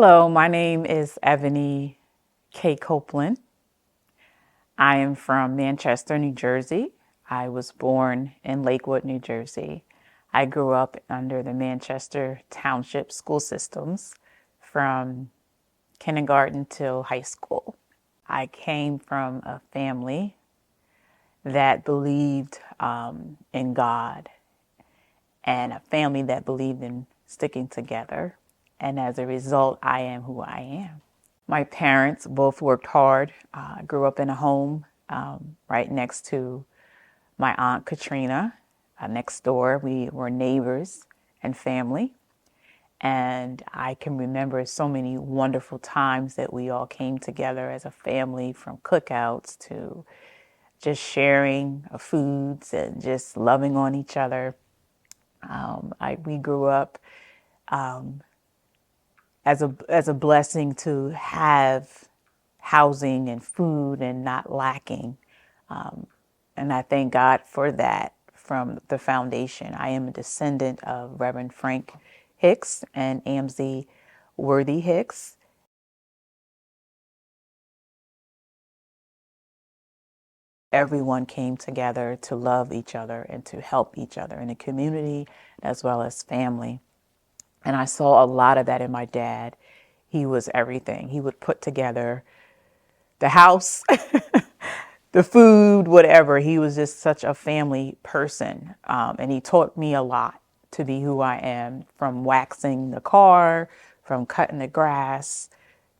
Hello, my name is Ebonie Copeland. I am from Manchester, New Jersey. I was born in Lakewood, New Jersey. I grew up under the Manchester Township school systems from kindergarten till high school. I came from a family that believed in God and a family that believed in sticking together. And as a result, I am who I am. My parents both worked hard. I grew up in a home right next to my Aunt Katrina. Next door, we were neighbors and family. And I can remember so many wonderful times that we all came together as a family, from cookouts to just sharing of foods and just loving on each other. We grew up as a blessing to have housing and food and not lacking. And I thank God for that from the foundation. I am a descendant of Reverend Frank Hicks and Amzie Worthy Hicks. Everyone came together to love each other and to help each other in the community as well as family. And I saw a lot of that in my dad. He was everything. He would put together the house, the food, whatever. He was just such a family person. And he taught me a lot to be who I am, from waxing the car, from cutting the grass,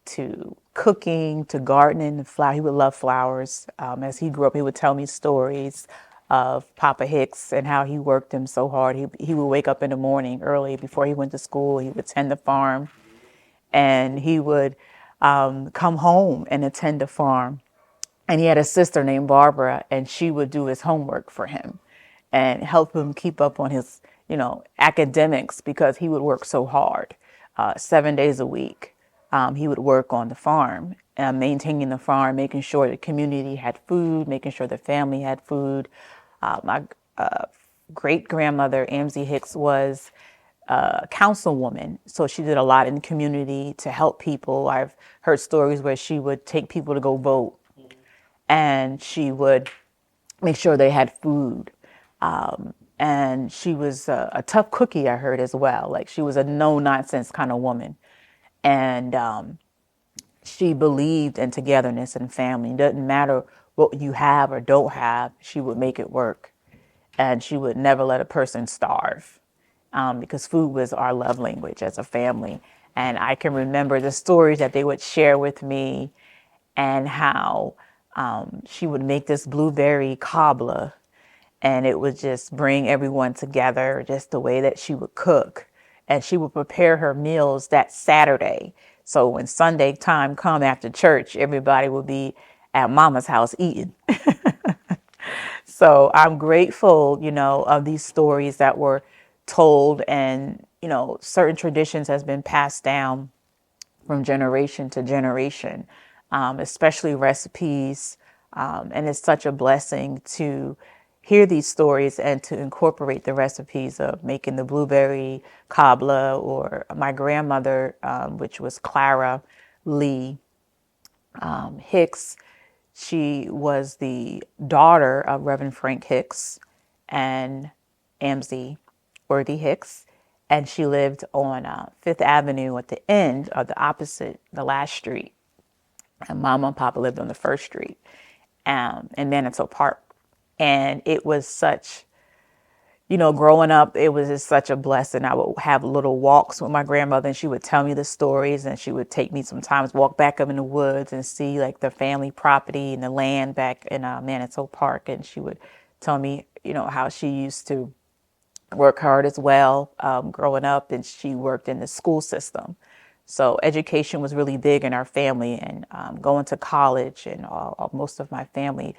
to cooking, to gardening, the flower. He would love flowers. As he grew up, he would tell me stories of Papa Hicks and how he worked him so hard. He would wake up in the morning early before he went to school. He would tend the farm, and he would come home and attend the farm. And he had a sister named Barbara, and she would do his homework for him and help him keep up on his, academics, because he would work so hard, 7 days a week. He would work on the farm, maintaining the farm, making sure the community had food, making sure the family had food. My great grandmother, Amzie Hicks, was a councilwoman, so she did a lot in the community to help people. I've heard stories where she would take people to go vote, and she would make sure they had food. And she was a tough cookie, I heard as well. Like, she was a no nonsense kind of woman. And she believed in togetherness and family. It doesn't matter what you have or don't have, she would make it work. And she would never let a person starve, because food was our love language as a family. And I can remember the stories that they would share with me, and how she would make this blueberry cobbler, and it would just bring everyone together, just the way that she would cook. And she would prepare her meals that Saturday. So when Sunday time come after church, everybody would be at Mama's house eating. So I'm grateful, of these stories that were told, and, certain traditions has been passed down from generation to generation, especially recipes. And it's such a blessing to hear these stories and to incorporate the recipes of making the blueberry cobbler, or my grandmother, which was Clara Lee Hicks. She was the daughter of Reverend Frank Hicks and Amzie Worthy Hicks. And she lived on Fifth Avenue at the end of the last street. And Mama and Papa lived on the first street, in Manitou Park. And it was such, growing up, it was just such a blessing. I would have little walks with my grandmother, and she would tell me the stories, and she would take me sometimes walk back up in the woods and see like the family property and the land back in Manitou Park. And she would tell me, how she used to work hard as well, growing up, and she worked in the school system. So education was really big in our family, and going to college, and most of my family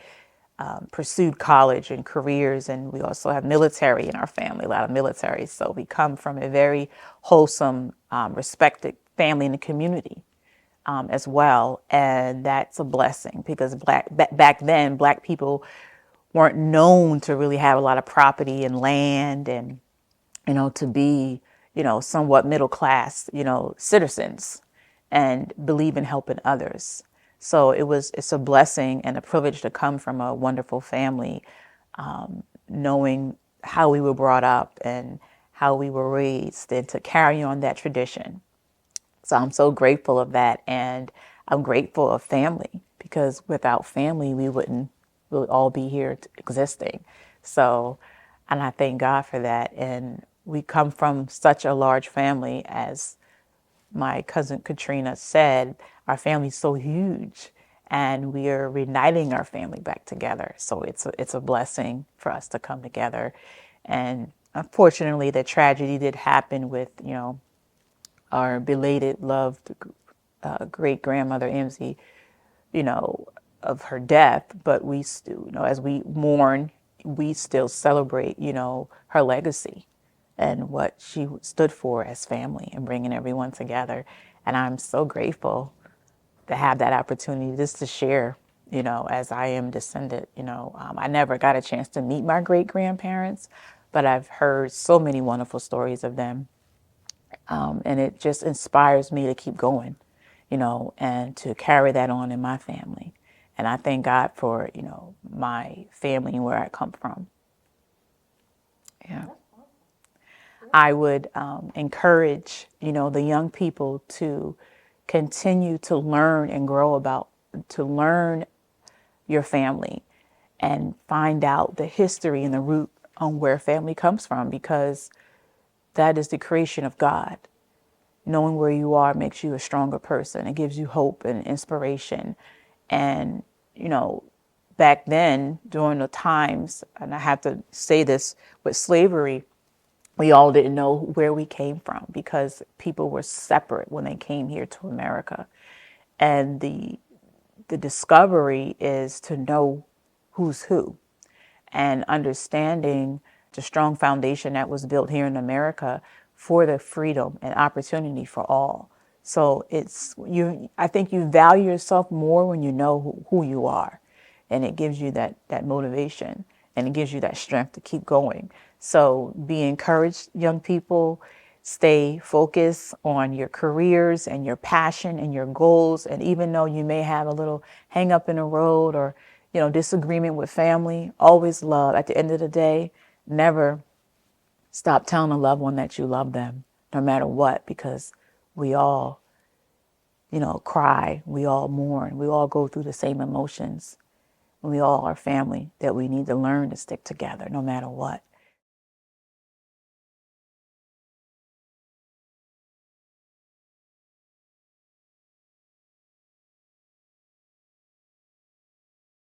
pursued college and careers. And we also have military in our family, a lot of military. So we come from a very wholesome, respected family in the community as well. And that's a blessing, because back then, Black people weren't known to really have a lot of property and land, and, to be, somewhat middle class, citizens. and believe in helping others. So it's a blessing and a privilege to come from a wonderful family, knowing how we were brought up and how we were raised, and to carry on that tradition. So I'm so grateful of that. And I'm grateful of family, because without family, we wouldn't really all be here existing. So, and I thank God for that. And we come from such a large family. As my cousin Katrina said, our family's so huge, and we are reuniting our family back together. So it's a blessing for us to come together. And unfortunately, the tragedy did happen with, our belated loved great grandmother Emsie, of her death. But we still, as we mourn, we still celebrate, her legacy and what she stood for as family and bringing everyone together. And I'm so grateful to have that opportunity just to share, as I am descendant. I never got a chance to meet my great grandparents, but I've heard so many wonderful stories of them. And it just inspires me to keep going, and to carry that on in my family. And I thank God for, my family and where I come from. Yeah. I would encourage, the young people to continue to learn and to learn your family and find out the history and the root on where family comes from, because that is the creation of God. Knowing where you are makes you a stronger person. It gives you hope and inspiration. And, back then, during the times, and I have to say this, with slavery, we all didn't know where we came from, because people were separate when they came here to America. And the discovery is to know who's who, and understanding the strong foundation that was built here in America for the freedom and opportunity for all. So it's you. I think you value yourself more when you know who you are, and it gives you that motivation, and it gives you that strength to keep going. So be encouraged, young people. Stay focused on your careers and your passion and your goals. And even though you may have a little hang up in the road, or disagreement with family, always love. At the end of the day, never stop telling a loved one that you love them, no matter what, because we all, cry, we all mourn, we all go through the same emotions. We all are family, that we need to learn to stick together no matter what.